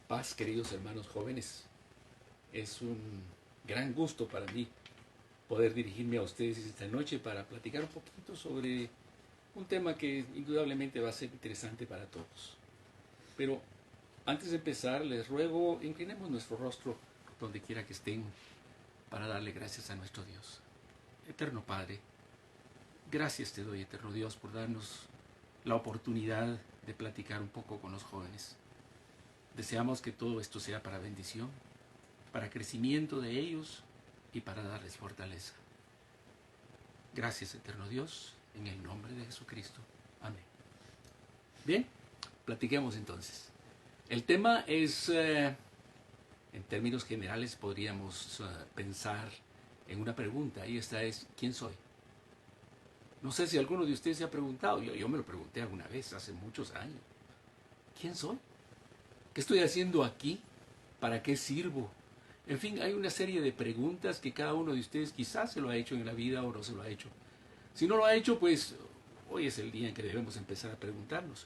Paz, queridos hermanos jóvenes. Es un gran gusto para mí poder dirigirme a ustedes esta noche para platicar un poquito sobre un tema que indudablemente va a ser interesante para todos. Pero antes de empezar, les ruego, inclinemos nuestro rostro donde quiera que estén para darle gracias a nuestro Dios. Eterno Padre, gracias te doy, eterno Dios, por darnos la oportunidad de platicar un poco con los jóvenes. Deseamos que todo esto sea para bendición, para crecimiento de ellos y para darles fortaleza. Gracias, eterno Dios, en el nombre de Jesucristo. Amén. Bien, platiquemos entonces. El tema es, en términos generales, podríamos pensar en una pregunta, y esta es, ¿quién soy? No sé si alguno de ustedes se ha preguntado, yo me lo pregunté alguna vez, hace muchos años. ¿Quién soy? ¿Qué estoy haciendo aquí? ¿Para qué sirvo? En fin, hay una serie de preguntas que cada uno de ustedes quizás se lo ha hecho en la vida o no se lo ha hecho. Si no lo ha hecho, pues hoy es el día en que debemos empezar a preguntarnos,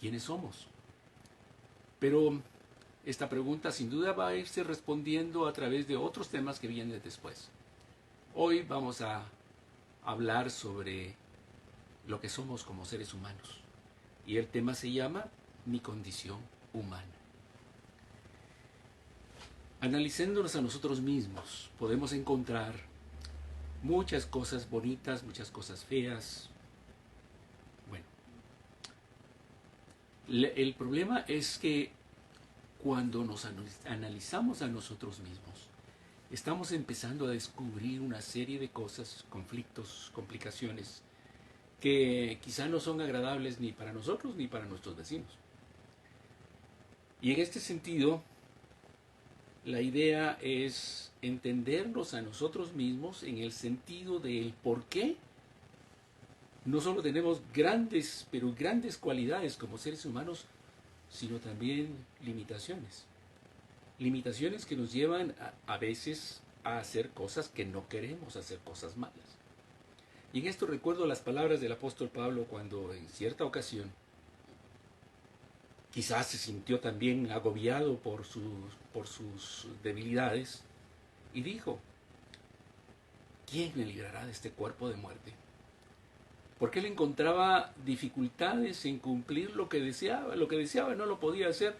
¿quiénes somos? Pero esta pregunta sin duda va a irse respondiendo a través de otros temas que vienen después. Hoy vamos a hablar sobre lo que somos como seres humanos. Y el tema se llama Mi condición humana. Analizándonos a nosotros mismos, podemos encontrar muchas cosas bonitas, muchas cosas feas. Bueno, el problema es que cuando nos analizamos a nosotros mismos, estamos empezando a descubrir una serie de cosas, conflictos, complicaciones, que quizá no son agradables ni para nosotros ni para nuestros vecinos. Y en este sentido, la idea es entendernos a nosotros mismos en el sentido del por qué no solo tenemos grandes, pero grandes cualidades como seres humanos, sino también limitaciones. Limitaciones que nos llevan a veces a hacer cosas que no queremos, a hacer cosas malas. Y en esto recuerdo las palabras del apóstol Pablo cuando en cierta ocasión quizás se sintió también agobiado por sus debilidades y dijo, ¿quién me librará de este cuerpo de muerte? Porque él encontraba dificultades en cumplir lo que deseaba no lo podía hacer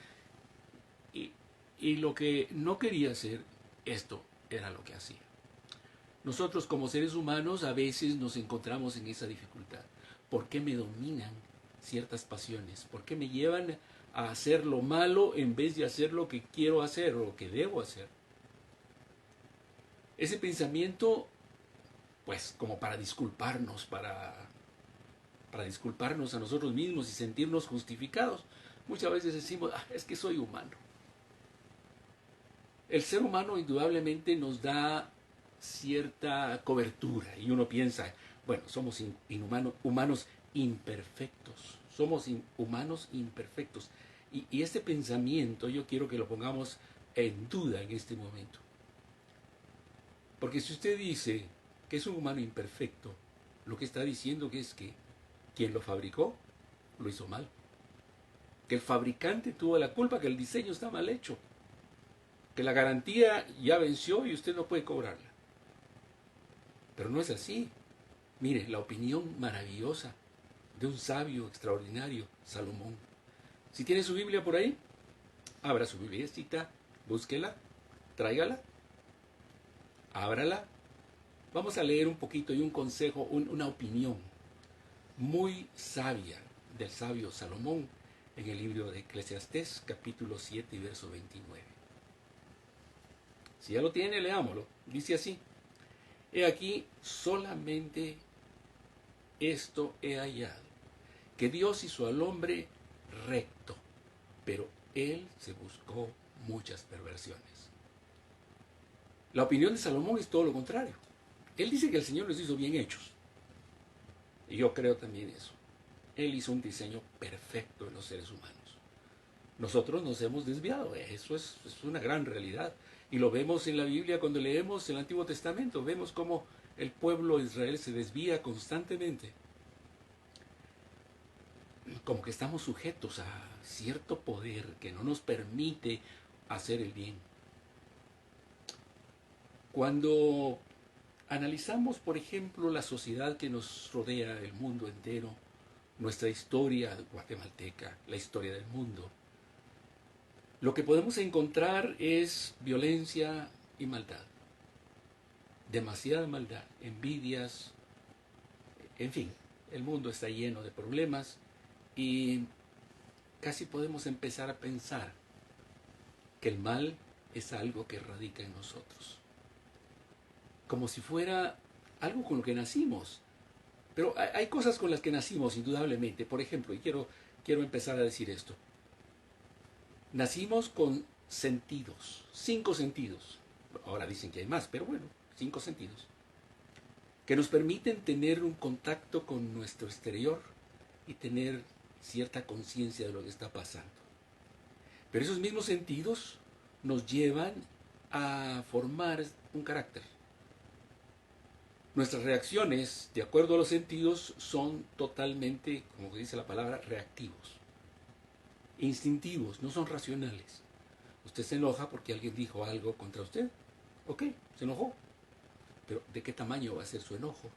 y lo que no quería hacer, esto era lo que hacía. Nosotros como seres humanos a veces nos encontramos en esa dificultad. ¿Por qué me dominan ciertas pasiones? ¿Por qué me llevan a hacer lo malo en vez de hacer lo que quiero hacer o lo que debo hacer? Ese pensamiento, pues como para disculparnos, para disculparnos a nosotros mismos y sentirnos justificados, muchas veces decimos, es que soy humano. El ser humano indudablemente nos da cierta cobertura y uno piensa, bueno, somos humanos imperfectos, somos humanos imperfectos. Y este pensamiento yo quiero que lo pongamos en duda en este momento. Porque si usted dice que es un humano imperfecto, lo que está diciendo que es que quien lo fabricó lo hizo mal. Que el fabricante tuvo la culpa, que el diseño está mal hecho. Que la garantía ya venció y usted no puede cobrarla. Pero no es así. Mire, la opinión maravillosa de un sabio extraordinario, Salomón. Si tiene su Biblia por ahí, abra su Bibliacita, búsquela, tráigala, ábrala. Vamos a leer un poquito y un consejo, una opinión muy sabia del sabio Salomón en el libro de Eclesiastés, capítulo 7 y verso 29. Si ya lo tiene, leámoslo. Dice así, he aquí solamente esto he hallado, que Dios hizo al hombre recto, pero él se buscó muchas perversiones. La opinión de Salomón es todo lo contrario. Él dice que el Señor los hizo bien hechos. Y yo creo también eso. Él hizo un diseño perfecto de los seres humanos. Nosotros nos hemos desviado, eso es una gran realidad. Y lo vemos en la Biblia cuando leemos el Antiguo Testamento, vemos cómo el pueblo de Israel se desvía constantemente. como que estamos sujetos a cierto poder que no nos permite hacer el bien. Cuando analizamos, por ejemplo, la sociedad que nos rodea, el mundo entero, nuestra historia guatemalteca, la historia del mundo, lo que podemos encontrar es violencia y maldad. Demasiada maldad, envidias, en fin, el mundo está lleno de problemas y casi podemos empezar a pensar que el mal es algo que radica en nosotros. Como si fuera algo con lo que nacimos. Pero hay cosas con las que nacimos, indudablemente. Por ejemplo, y quiero empezar a decir esto. Nacimos con sentidos, 5 sentidos. Ahora dicen que hay más, pero bueno, 5 sentidos. Que nos permiten tener un contacto con nuestro exterior y tener cierta conciencia de lo que está pasando. Pero esos mismos sentidos nos llevan a formar un carácter. Nuestras reacciones, de acuerdo a los sentidos, son totalmente, como dice la palabra, reactivos. Instintivos, no son racionales. Usted se enoja porque alguien dijo algo contra usted. Ok, se enojó. Pero ¿de qué tamaño va a ser su enojo?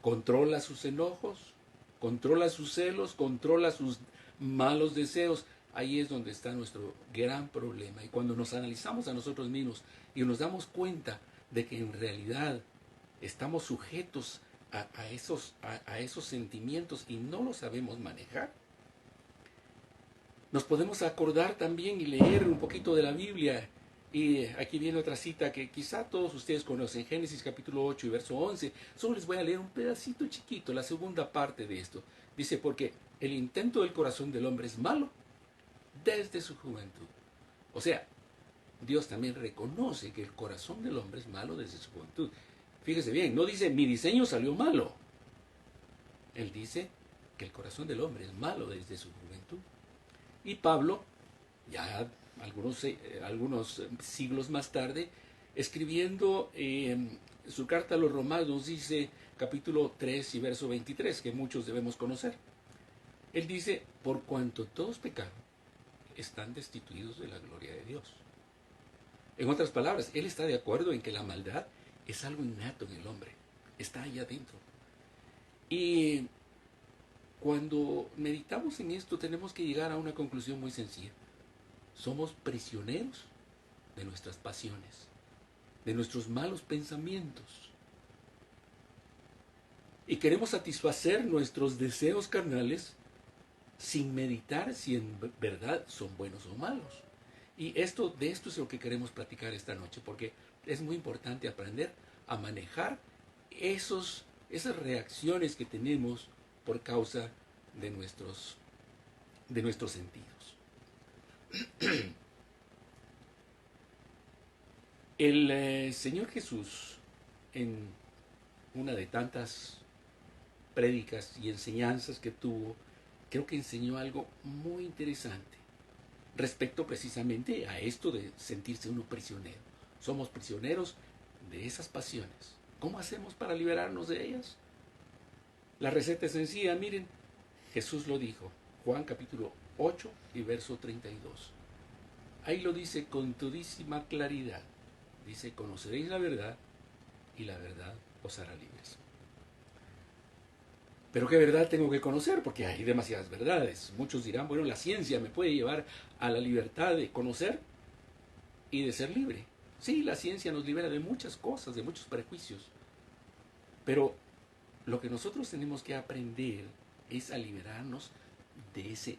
¿Controla sus enojos? ¿Controla sus celos? ¿Controla sus malos deseos? Ahí es donde está nuestro gran problema. Y cuando nos analizamos a nosotros mismos y nos damos cuenta de que en realidad estamos sujetos a esos sentimientos y no los sabemos manejar, nos podemos acordar también y leer un poquito de la Biblia. Y aquí viene otra cita que quizá todos ustedes conocen, Génesis capítulo 8 y verso 11. Solo les voy a leer un pedacito chiquito, la segunda parte de esto. Dice, porque el intento del corazón del hombre es malo desde su juventud. O sea, Dios también reconoce que el corazón del hombre es malo desde su juventud. Fíjese bien, no dice mi diseño salió malo. Él dice que el corazón del hombre es malo desde su juventud. Y Pablo, ya algunos siglos más tarde, escribiendo su carta a los Romanos, dice capítulo 3 y verso 23, que muchos debemos conocer. Él dice, por cuanto todos pecaron, están destituidos de la gloria de Dios. En otras palabras, él está de acuerdo en que la maldad es algo innato en el hombre, está allá adentro. Y cuando meditamos en esto tenemos que llegar a una conclusión muy sencilla. Somos prisioneros de nuestras pasiones, de nuestros malos pensamientos. Y queremos satisfacer nuestros deseos carnales sin meditar si en verdad son buenos o malos. Y de esto es lo que queremos platicar esta noche, porque es muy importante aprender a manejar esas reacciones que tenemos por causa de nuestros sentidos. El Señor Jesús, en una de tantas prédicas y enseñanzas que tuvo, creo que enseñó algo muy interesante respecto precisamente a esto de sentirse uno prisionero. Somos prisioneros de esas pasiones. ¿Cómo hacemos para liberarnos de ellas? La receta es sencilla, miren, Jesús lo dijo, Juan capítulo 8 y verso 32. Ahí lo dice con todísima claridad. Dice, conoceréis la verdad y la verdad os hará libres. Pero ¿qué verdad tengo que conocer? Porque hay demasiadas verdades. Muchos dirán, bueno, la ciencia me puede llevar a la libertad de conocer y de ser libre. Sí, la ciencia nos libera de muchas cosas, de muchos prejuicios. Pero lo que nosotros tenemos que aprender es a liberarnos de ese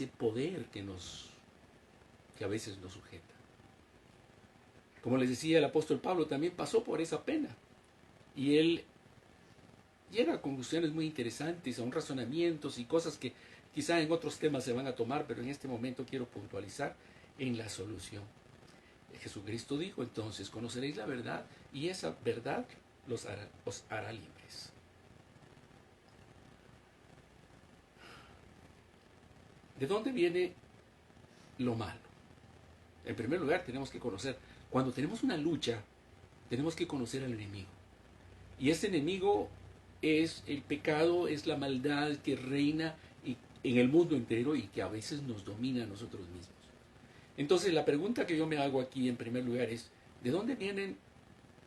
poder que a veces nos sujeta. Como les decía, el apóstol Pablo también pasó por esa pena. Y él llega a conclusiones muy interesantes, a un razonamientos y cosas que quizá en otros temas se van a tomar, pero en este momento quiero puntualizar en la solución. Jesucristo dijo entonces, conoceréis la verdad y esa verdad os hará libres. ¿De dónde viene lo malo? En primer lugar, tenemos que conocer, cuando tenemos una lucha, tenemos que conocer al enemigo. Y ese enemigo es el pecado, es la maldad que reina y en el mundo entero y que a veces nos domina a nosotros mismos. Entonces la pregunta que yo me hago aquí en primer lugar es, ¿de dónde vienen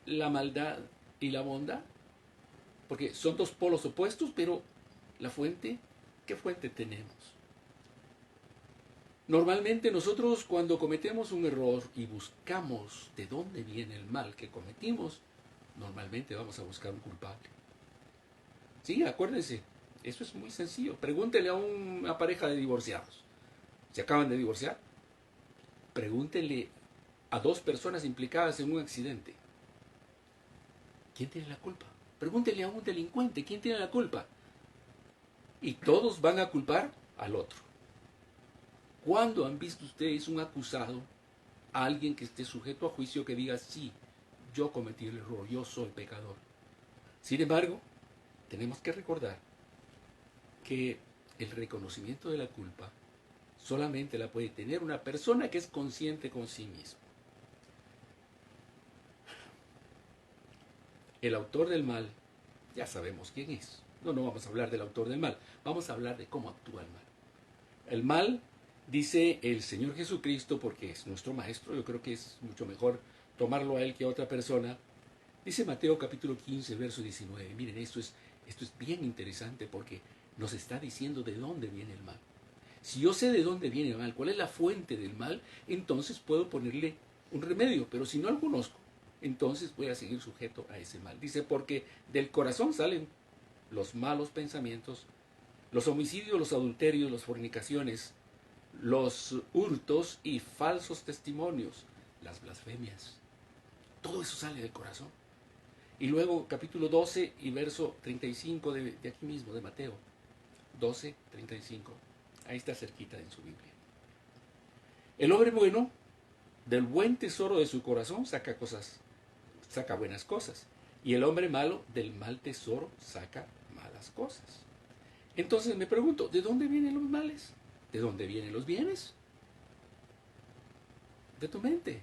la maldad y la bondad? Porque son dos polos opuestos, pero la fuente, ¿qué fuente tenemos? Normalmente nosotros cuando cometemos un error y buscamos de dónde viene el mal que cometimos, normalmente vamos a buscar un culpable. Sí, acuérdense, eso es muy sencillo. Pregúntele a una pareja de divorciados. Se acaban de divorciar. Pregúntenle a dos personas implicadas en un accidente. ¿Quién tiene la culpa? Pregúntele a un delincuente, ¿quién tiene la culpa? Y todos van a culpar al otro. ¿Cuándo han visto ustedes un acusado, a alguien que esté sujeto a juicio, que diga, sí, yo cometí el error, yo soy pecador? Sin embargo, tenemos que recordar que el reconocimiento de la culpa solamente la puede tener una persona que es consciente con sí mismo. El autor del mal, ya sabemos quién es. No vamos a hablar del autor del mal, vamos a hablar de cómo actúa el mal. El mal, dice el Señor Jesucristo, porque es nuestro maestro, yo creo que es mucho mejor tomarlo a él que a otra persona. Dice Mateo capítulo 15, verso 19. Miren, esto es bien interesante porque nos está diciendo de dónde viene el mal. Si yo sé de dónde viene el mal, cuál es la fuente del mal, entonces puedo ponerle un remedio. Pero si no lo conozco, entonces voy a seguir sujeto a ese mal. Dice, porque del corazón salen los malos pensamientos, los homicidios, los adulterios, las fornicaciones, los hurtos y falsos testimonios, las blasfemias. Todo eso sale del corazón. Y luego capítulo 12 y verso 35 de aquí mismo, de Mateo. 12, 35. Ahí está cerquita en su Biblia. El hombre bueno, del buen tesoro de su corazón, saca buenas cosas. Y el hombre malo, del mal tesoro, saca malas cosas. Entonces me pregunto, ¿de dónde vienen los males? ¿De dónde vienen los bienes? De tu mente.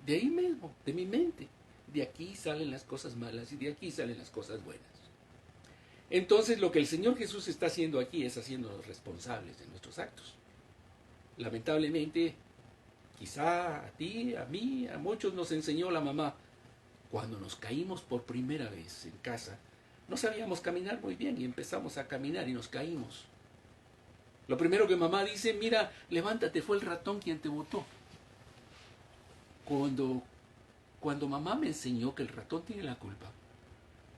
De ahí mismo, de mi mente. De aquí salen las cosas malas y de aquí salen las cosas buenas. Entonces lo que el Señor Jesús está haciendo aquí es haciéndonos responsables de nuestros actos. Lamentablemente, quizá a ti, a mí, a muchos nos enseñó la mamá, cuando nos caímos por primera vez en casa, no sabíamos caminar muy bien y empezamos a caminar y nos caímos. Lo primero que mamá dice, mira, levántate, fue el ratón quien te botó. Cuando mamá me enseñó que el ratón tiene la culpa,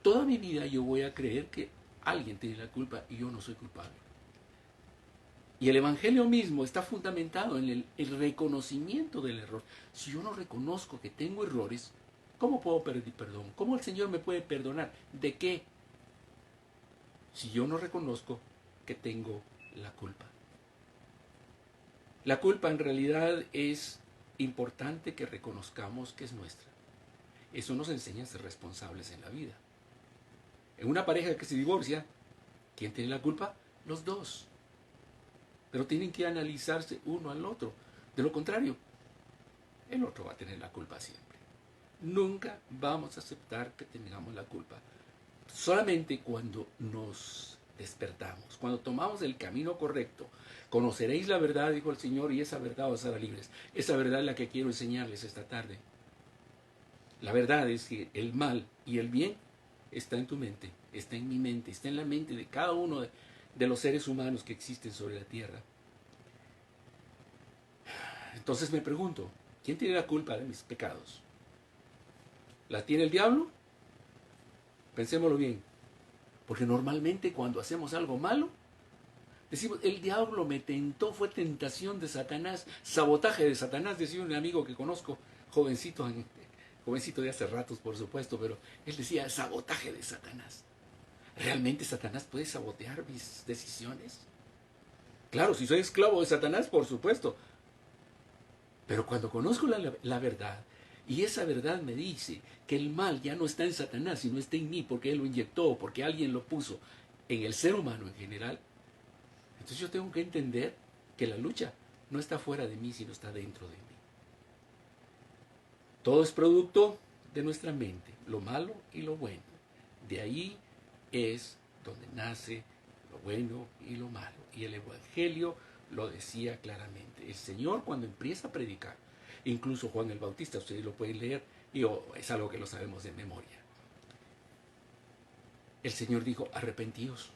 toda mi vida yo voy a creer que alguien tiene la culpa y yo no soy culpable. Y el Evangelio mismo está fundamentado en el reconocimiento del error. Si yo no reconozco que tengo errores, ¿cómo puedo pedir perdón? ¿Cómo el Señor me puede perdonar? ¿De qué? Si yo no reconozco que tengo la culpa. La culpa en realidad es importante que reconozcamos que es nuestra. Eso nos enseña a ser responsables en la vida. En una pareja que se divorcia, ¿quién tiene la culpa? Los dos. Pero tienen que analizarse uno al otro. De lo contrario, el otro va a tener la culpa siempre. Nunca vamos a aceptar que tengamos la culpa. Solamente cuando nos despertamos, cuando tomamos el camino correcto, conoceréis la verdad, dijo el Señor, y esa verdad os hará libres. Esa verdad es la que quiero enseñarles esta tarde. La verdad es que el mal y el bien está en tu mente, está en mi mente, está en la mente de cada uno de los seres humanos que existen sobre la tierra. Entonces me pregunto, ¿quién tiene la culpa de mis pecados? ¿La tiene el diablo? Pensémoslo bien, porque normalmente cuando hacemos algo malo, decimos, el diablo me tentó, fue tentación de Satanás, sabotaje de Satanás, decía un amigo que conozco, jovencito de hace ratos, por supuesto, pero él decía, sabotaje de Satanás. ¿Realmente Satanás puede sabotear mis decisiones? Claro, si soy esclavo de Satanás, por supuesto. Pero cuando conozco la verdad, y esa verdad me dice que el mal ya no está en Satanás, sino está en mí, porque él lo inyectó, porque alguien lo puso en el ser humano en general, entonces yo tengo que entender que la lucha no está fuera de mí, sino está dentro de mí. Todo es producto de nuestra mente, lo malo y lo bueno. De ahí es donde nace lo bueno y lo malo. Y el Evangelio lo decía claramente. El Señor cuando empieza a predicar, incluso Juan el Bautista, ustedes lo pueden leer, y es algo que lo sabemos de memoria. El Señor dijo, arrepentíos,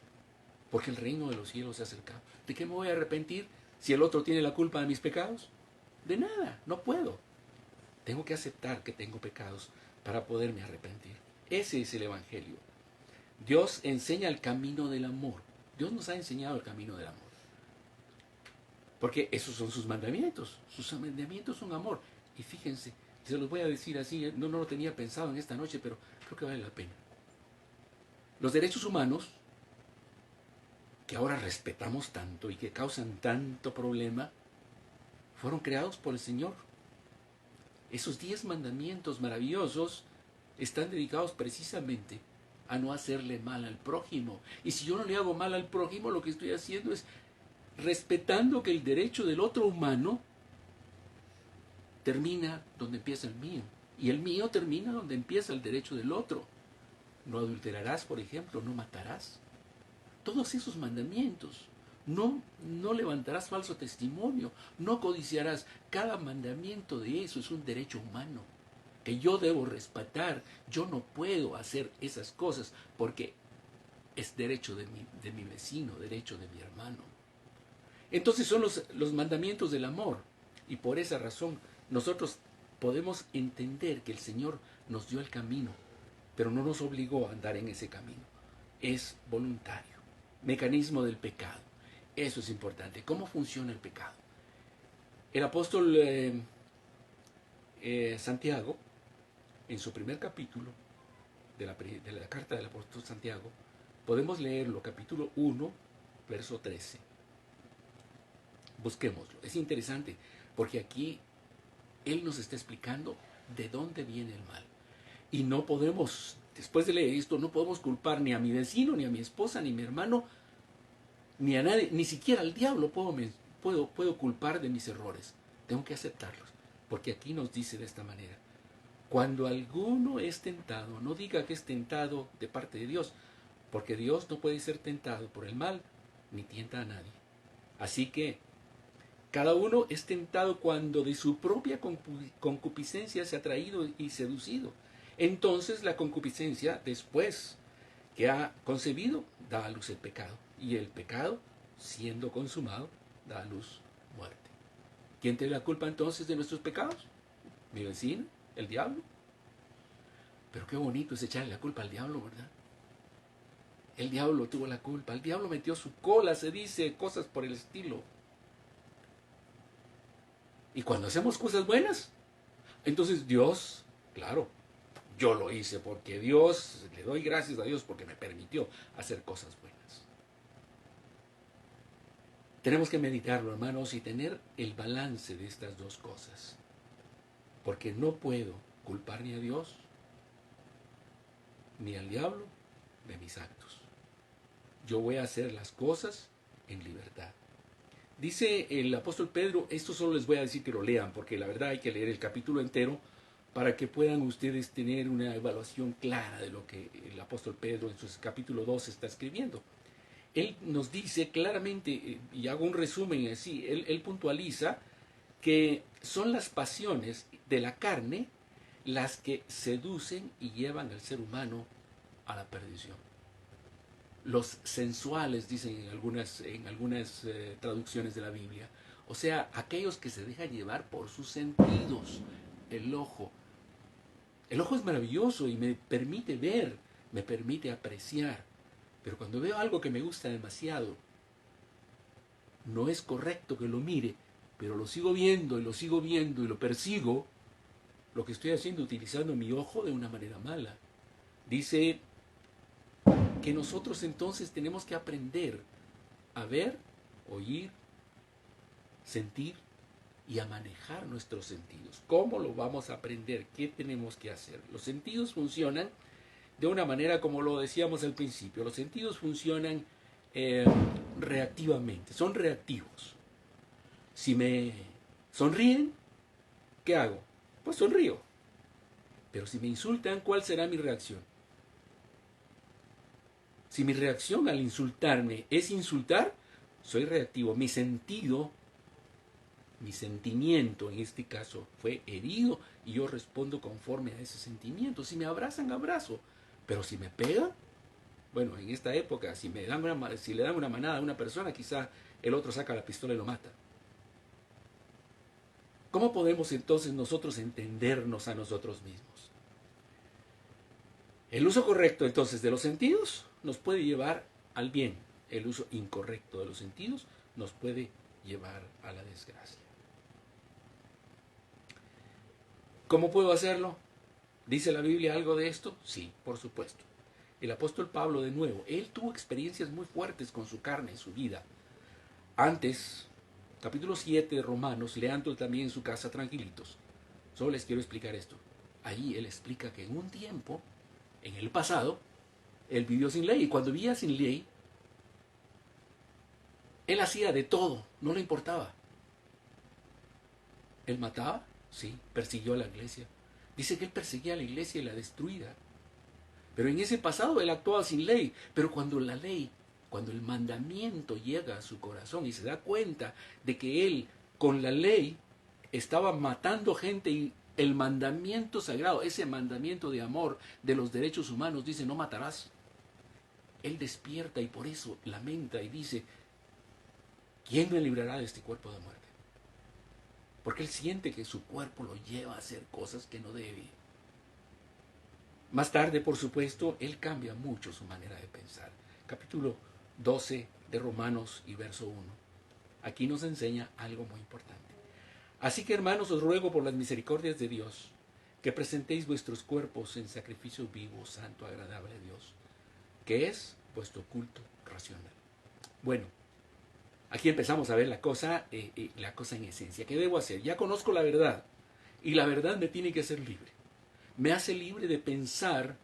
porque el reino de los cielos se ha acercado. ¿De qué me voy a arrepentir si el otro tiene la culpa de mis pecados? De nada, no puedo. Tengo que aceptar que tengo pecados para poderme arrepentir. Ese es el Evangelio. Dios enseña el camino del amor. Dios nos ha enseñado el camino del amor. Porque esos son sus mandamientos. Sus mandamientos son amor. Y fíjense, se los voy a decir así, no lo tenía pensado en esta noche, pero creo que vale la pena. Los derechos humanos, que ahora respetamos tanto y que causan tanto problema, fueron creados por el Señor. Esos 10 mandamientos maravillosos están dedicados precisamente a no hacerle mal al prójimo. Y si yo no le hago mal al prójimo, lo que estoy haciendo es respetando que el derecho del otro humano termina donde empieza el mío. Y el mío termina donde empieza el derecho del otro. No adulterarás, por ejemplo, no matarás. Todos esos mandamientos. No levantarás falso testimonio, no codiciarás. Cada mandamiento de eso es un derecho humano que yo debo respetar. Yo no puedo hacer esas cosas porque es derecho de mi vecino, derecho de mi hermano. Entonces son los mandamientos del amor. Y por esa razón nosotros podemos entender que el Señor nos dio el camino, pero no nos obligó a andar en ese camino. Es voluntario. Mecanismo del pecado. Eso es importante. ¿Cómo funciona el pecado? El apóstol Santiago, en su primer capítulo de la carta del apóstol Santiago, podemos leerlo, capítulo 1, verso 13. Busquémoslo. Es interesante, porque aquí él nos está explicando de dónde viene el mal. Y no podemos, después de leer esto, no podemos culpar ni a mi vecino, ni a mi esposa, ni a mi hermano, ni a nadie, ni siquiera al diablo puedo culpar de mis errores. Tengo que aceptarlos, porque aquí nos dice de esta manera: cuando alguno es tentado, no diga que es tentado de parte de Dios, porque Dios no puede ser tentado por el mal, ni tienta a nadie. Así que cada uno es tentado cuando de su propia concupiscencia se ha atraído y seducido. Entonces la concupiscencia, después que ha concebido, da a luz el pecado. Y el pecado, siendo consumado, da a luz muerte. ¿Quién tiene la culpa entonces de nuestros pecados? ¿Mi vecino? ¿El diablo? Pero qué bonito es echarle la culpa al diablo, ¿verdad? El diablo tuvo la culpa. El diablo metió su cola, se dice, cosas por el estilo. Y cuando hacemos cosas buenas, entonces Dios, claro, yo lo hice porque Dios, le doy gracias a Dios porque me permitió hacer cosas buenas. Tenemos que meditarlo, hermanos, y tener el balance de estas dos cosas. Porque no puedo culpar ni a Dios, ni al diablo de mis actos. Yo voy a hacer las cosas en libertad. Dice el apóstol Pedro, esto solo les voy a decir que lo lean, porque la verdad hay que leer el capítulo entero para que puedan ustedes tener una evaluación clara de lo que el apóstol Pedro en su capítulo 2 está escribiendo. Él nos dice claramente, y hago un resumen así, él puntualiza que son las pasiones de la carne las que seducen y llevan al ser humano a la perdición. Los sensuales, dicen en algunas traducciones de la Biblia, o sea, aquellos que se dejan llevar por sus sentidos. El ojo es maravilloso y me permite ver, me permite apreciar, pero cuando veo algo que me gusta demasiado, no es correcto que lo mire, pero lo sigo viendo y lo sigo viendo y lo persigo. Lo que estoy haciendo, utilizando mi ojo de una manera mala. Dice que nosotros entonces tenemos que aprender a ver, oír, sentir y a manejar nuestros sentidos. ¿Cómo lo vamos a aprender? ¿Qué tenemos que hacer? Los sentidos funcionan de una manera como lo decíamos al principio. Los sentidos funcionan reactivamente, son reactivos. Si me sonríen, ¿qué hago? Pues sonrío. Pero si me insultan, ¿cuál será mi reacción? Si mi reacción al insultarme es insultar, soy reactivo. Mi sentido, mi sentimiento en este caso fue herido y yo respondo conforme a ese sentimiento. Si me abrazan, abrazo. Pero si me pegan, bueno, en esta época, si le dan una manada a una persona, quizá el otro saca la pistola y lo mata. ¿Cómo podemos entonces nosotros entendernos a nosotros mismos? El uso correcto entonces de los sentidos nos puede llevar al bien. El uso incorrecto de los sentidos nos puede llevar a la desgracia. ¿Cómo puedo hacerlo? ¿Dice la Biblia algo de esto? Sí, por supuesto. El apóstol Pablo, de nuevo, él tuvo experiencias muy fuertes con su carne en su vida. Antes, capítulo 7 de Romanos, leando también en su casa tranquilitos. Solo les quiero explicar esto. Ahí él explica que en un tiempo, en el pasado, él vivió sin ley. Y cuando vivía sin ley, él hacía de todo, no le importaba. Él mataba, sí, persiguió a la iglesia. Dice que él perseguía a la iglesia y la destruía. Pero en ese pasado él actuaba sin ley. Pero cuando la ley, cuando el mandamiento llega a su corazón y se da cuenta de que él con la ley estaba matando gente y el mandamiento sagrado, ese mandamiento de amor de los derechos humanos dice no matarás. Él despierta y por eso lamenta y dice, ¿quién me librará de este cuerpo de muerte? Porque él siente que su cuerpo lo lleva a hacer cosas que no debe. Más tarde, por supuesto, él cambia mucho su manera de pensar. Capítulo 12 de Romanos y verso 1. Aquí nos enseña algo muy importante. Así que, hermanos, os ruego por las misericordias de Dios que presentéis vuestros cuerpos en sacrificio vivo, santo, agradable a Dios, que es vuestro culto racional. Bueno, aquí empezamos a ver la cosa en esencia. ¿Qué debo hacer? Ya conozco la verdad y la verdad me tiene que hacer libre. Me hace libre de pensar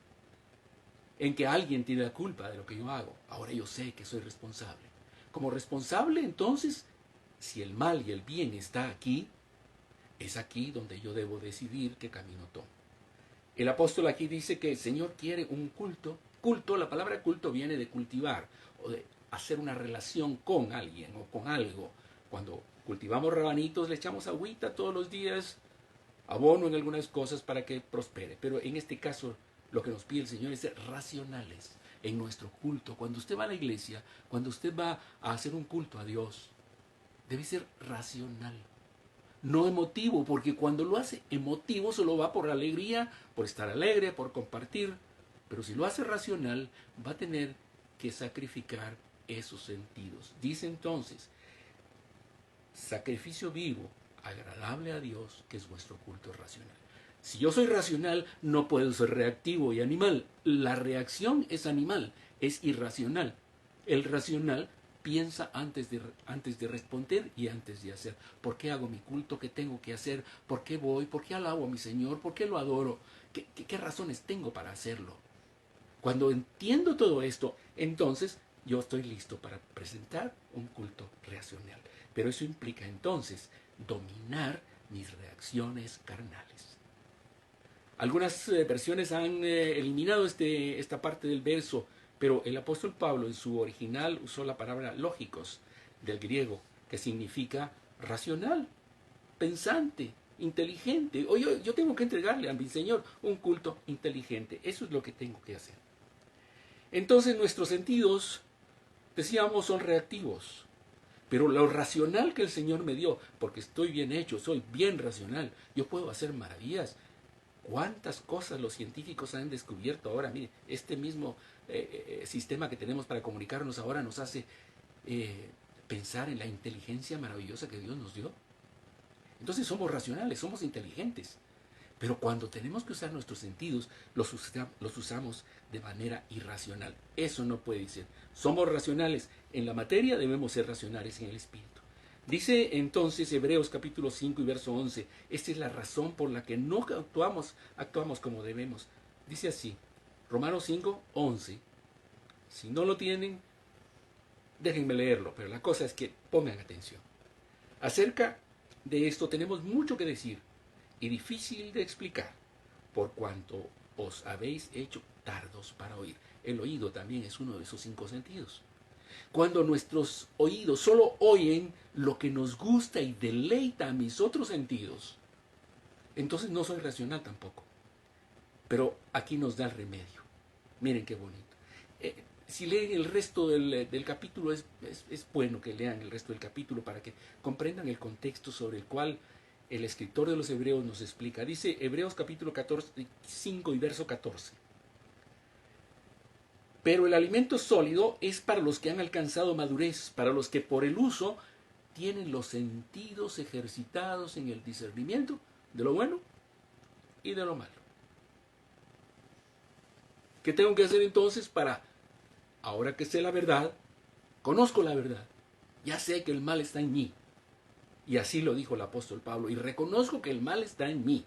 en que alguien tiene la culpa de lo que yo hago. Ahora yo sé que soy responsable. Como responsable, entonces, si el mal y el bien está aquí, es aquí donde yo debo decidir qué camino tomo. El apóstol aquí dice que el Señor quiere un culto. Culto, la palabra culto viene de cultivar o de hacer una relación con alguien o con algo. Cuando cultivamos rabanitos, le echamos agüita todos los días, abono en algunas cosas para que prospere. Pero en este caso, lo que nos pide el Señor es ser racionales en nuestro culto. Cuando usted va a la iglesia, cuando usted va a hacer un culto a Dios, debe ser racional. No emotivo, porque cuando lo hace emotivo solo va por alegría, por estar alegre, por compartir. Pero si lo hace racional, va a tener que sacrificar esos sentidos. Dice entonces, sacrificio vivo, agradable a Dios, que es vuestro culto racional. Si yo soy racional, no puedo ser reactivo y animal. La reacción es animal, es irracional. El racional piensa antes de responder y antes de hacer. ¿Por qué hago mi culto? ¿Qué tengo que hacer? ¿Por qué voy? ¿Por qué alabo a mi Señor? ¿Por qué lo adoro? ¿Qué razones tengo para hacerlo? Cuando entiendo todo esto, entonces yo estoy listo para presentar un culto racional. Pero eso implica entonces dominar mis reacciones carnales. Algunas versiones han eliminado esta parte del verso, pero el apóstol Pablo en su original usó la palabra lógicos del griego, que significa racional, pensante, inteligente. O yo tengo que entregarle a mi Señor un culto inteligente. Eso es lo que tengo que hacer. Entonces nuestros sentidos, decíamos, son reactivos. Pero lo racional que el Señor me dio, porque estoy bien hecho, soy bien racional, yo puedo hacer maravillas. ¿Cuántas cosas los científicos han descubierto ahora? Mire, este mismo sistema que tenemos para comunicarnos ahora nos hace pensar en la inteligencia maravillosa que Dios nos dio. Entonces somos racionales, somos inteligentes. Pero cuando tenemos que usar nuestros sentidos, los usamos de manera irracional. Eso no puede ser. Somos racionales en la materia, debemos ser racionales en el espíritu. Dice entonces Hebreos capítulo 5 y verso 11, esta es la razón por la que no actuamos como debemos. Dice así, Romanos 5, 11. Si no lo tienen, déjenme leerlo, pero la cosa es que pongan atención. Acerca de esto tenemos mucho que decir y difícil de explicar, por cuanto os habéis hecho tardos para oír. El oído también es uno de esos 5 sentidos. Cuando nuestros oídos solo oyen lo que nos gusta y deleita a mis otros sentidos, entonces no soy racional tampoco. Pero aquí nos da el remedio. Miren qué bonito. Si leen el resto del capítulo, es bueno que lean el resto del capítulo para que comprendan el contexto sobre el cual el escritor de los Hebreos nos explica. Dice Hebreos capítulo 14, 5 y verso 14. Pero el alimento sólido es para los que han alcanzado madurez, para los que por el uso tienen los sentidos ejercitados en el discernimiento de lo bueno y de lo malo. ¿Qué tengo que hacer entonces para, ahora que sé la verdad, conozco la verdad, ya sé que el mal está en mí? Y así lo dijo el apóstol Pablo, y reconozco que el mal está en mí.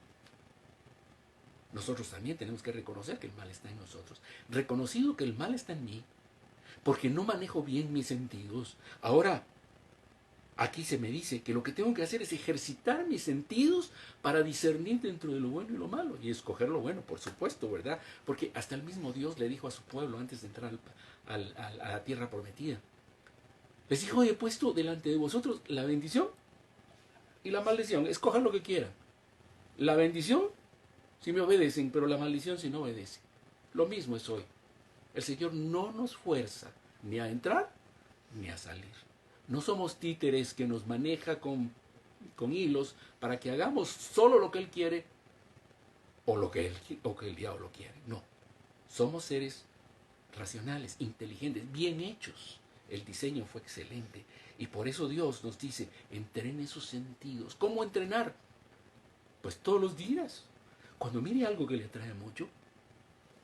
Nosotros también tenemos que reconocer que el mal está en nosotros. Reconocido que el mal está en mí, porque no manejo bien mis sentidos. Ahora, aquí se me dice que lo que tengo que hacer es ejercitar mis sentidos para discernir dentro de lo bueno y lo malo. Y escoger lo bueno, por supuesto, ¿verdad? Porque hasta el mismo Dios le dijo a su pueblo antes de entrar a la tierra prometida. Les dijo, he puesto delante de vosotros la bendición y la maldición. Escojan lo que quieran. La bendición si me obedecen, pero la maldición si no obedecen. Lo mismo es hoy. El Señor no nos fuerza ni a entrar ni a salir. No somos títeres que nos maneja con hilos para que hagamos solo lo que Él quiere o que el diablo quiere. No. Somos seres racionales, inteligentes, bien hechos. El diseño fue excelente. Y por eso Dios nos dice, entrene sus sentidos. ¿Cómo entrenar? Pues todos los días. Cuando mire algo que le atrae mucho,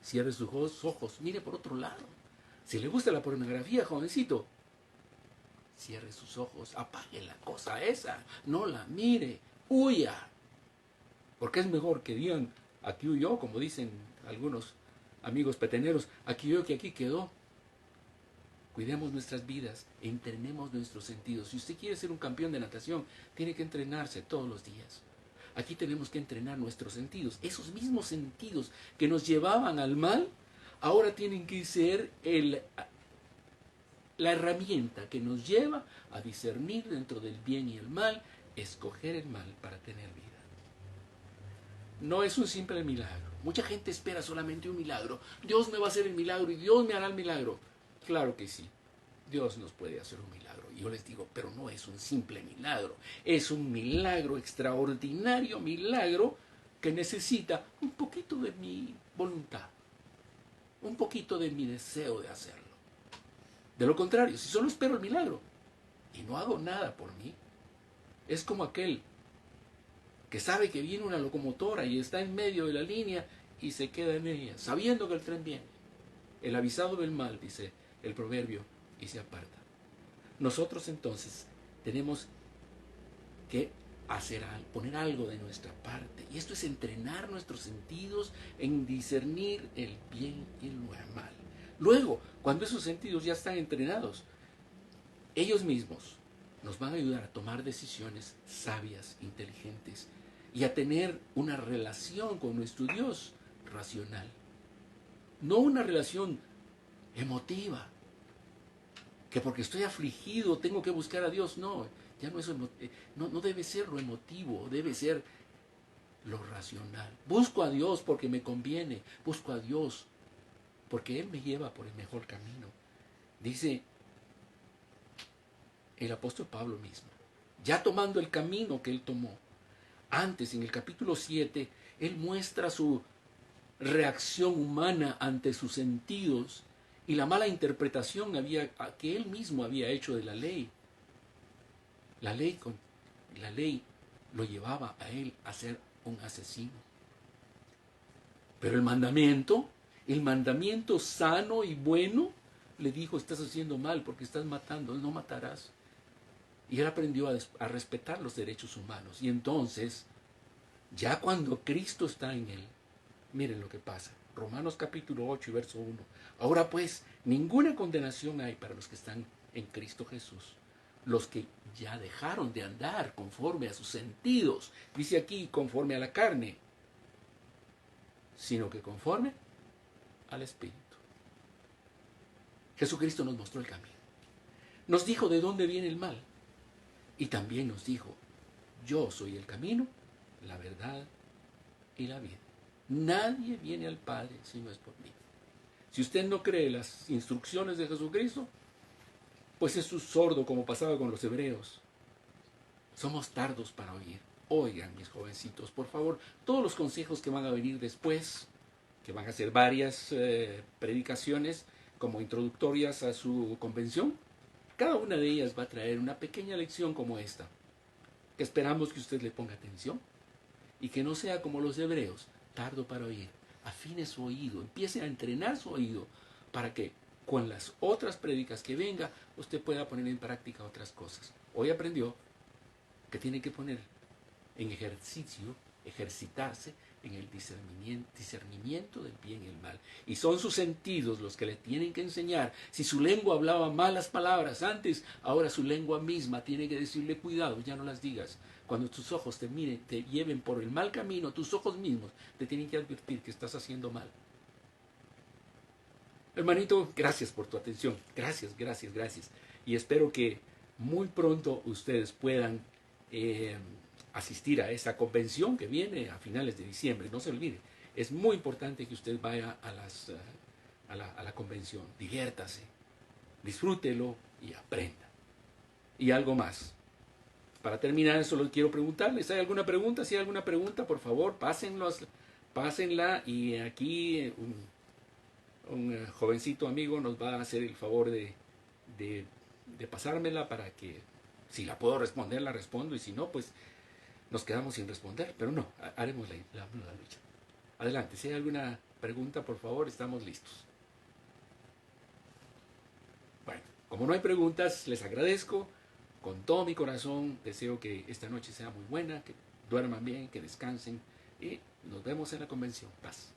cierre sus ojos, mire por otro lado. Si le gusta la pornografía, jovencito, cierre sus ojos, apague la cosa esa, no la mire, huya. Porque es mejor que digan, aquí huyó, como dicen algunos amigos peteneros, aquí huyó que aquí quedó. Cuidemos nuestras vidas, entrenemos nuestros sentidos. Si usted quiere ser un campeón de natación, tiene que entrenarse todos los días. Aquí tenemos que entrenar nuestros sentidos. Esos mismos sentidos que nos llevaban al mal, ahora tienen que ser la herramienta que nos lleva a discernir dentro del bien y el mal, escoger el mal para tener vida. No es un simple milagro. Mucha gente espera solamente un milagro. Dios me va a hacer el milagro y Dios me hará el milagro. Claro que sí. Dios nos puede hacer un milagro. Y yo les digo, pero no es un simple milagro. Es un milagro, extraordinario milagro, que necesita un poquito de mi voluntad. Un poquito de mi deseo de hacerlo. De lo contrario, si solo espero el milagro y no hago nada por mí, es como aquel que sabe que viene una locomotora y está en medio de la línea y se queda en ella, sabiendo que el tren viene. El avisado del mal, dice el proverbio, y se aparta. Nosotros entonces tenemos que poner algo de nuestra parte. Y esto es entrenar nuestros sentidos en discernir el bien y el mal. Luego, cuando esos sentidos ya están entrenados, ellos mismos nos van a ayudar a tomar decisiones sabias, inteligentes, y a tener una relación con nuestro Dios racional. No una relación emotiva, que porque estoy afligido tengo que buscar a Dios. No, ya no, no debe ser lo emotivo, debe ser lo racional. Busco a Dios porque me conviene, busco a Dios porque Él me lleva por el mejor camino. Dice el apóstol Pablo mismo, ya tomando el camino que Él tomó. Antes, en el capítulo 7, Él muestra su reacción humana ante sus sentidos y la mala interpretación que él mismo había hecho de la ley. La ley lo llevaba a él a ser un asesino. Pero el mandamiento sano y bueno, le dijo, estás haciendo mal porque estás matando, no matarás. Y él aprendió a respetar los derechos humanos. Y entonces, ya cuando Cristo está en él, miren lo que pasa. Romanos capítulo 8 y verso 1. Ahora pues, ninguna condenación hay para los que están en Cristo Jesús. Los que ya dejaron de andar conforme a sus sentidos. Dice aquí, conforme a la carne. sino que conforme al Espíritu. Jesucristo nos mostró el camino. Nos dijo de dónde viene el mal. Y también nos dijo, yo soy el camino, la verdad y la vida. Nadie viene al Padre si no es por mí. Si usted no cree las instrucciones de Jesucristo, pues es un sordo como pasaba con los hebreos. Somos tardos para oír. Oigan, mis jovencitos, por favor, todos los consejos que van a venir después, que van a ser varias predicaciones como introductorias a su convención, cada una de ellas va a traer una pequeña lección como esta, que esperamos que usted le ponga atención y que no sea como los hebreos, tardo para oír, afine su oído, empiece a entrenar su oído para que con las otras prédicas que venga usted pueda poner en práctica otras cosas. Hoy aprendió que tiene que poner en ejercicio, ejercitarse en el discernimiento del bien y el mal. Y son sus sentidos los que le tienen que enseñar. Si su lengua hablaba malas palabras antes, ahora su lengua misma tiene que decirle cuidado, ya no las digas. Cuando tus ojos te miren, te lleven por el mal camino, tus ojos mismos te tienen que advertir que estás haciendo mal. Hermanito, gracias por tu atención. Gracias, gracias, gracias. Y espero que muy pronto ustedes puedan asistir a esa convención que viene a finales de diciembre. No se olvide, es muy importante que usted vaya a la convención. Diviértase, disfrútelo y aprenda. Y algo más. Para terminar, solo quiero preguntarles, ¿hay alguna pregunta? Si hay alguna pregunta, por favor, pásenla. Y aquí un jovencito amigo nos va a hacer el favor de pasármela para que, si la puedo responder, la respondo. Y si no, pues nos quedamos sin responder. Pero no, haremos la lucha. Adelante, si hay alguna pregunta, por favor, estamos listos. Bueno, como no hay preguntas, les agradezco. Con todo mi corazón deseo que esta noche sea muy buena, que duerman bien, que descansen y nos vemos en la convención. Paz.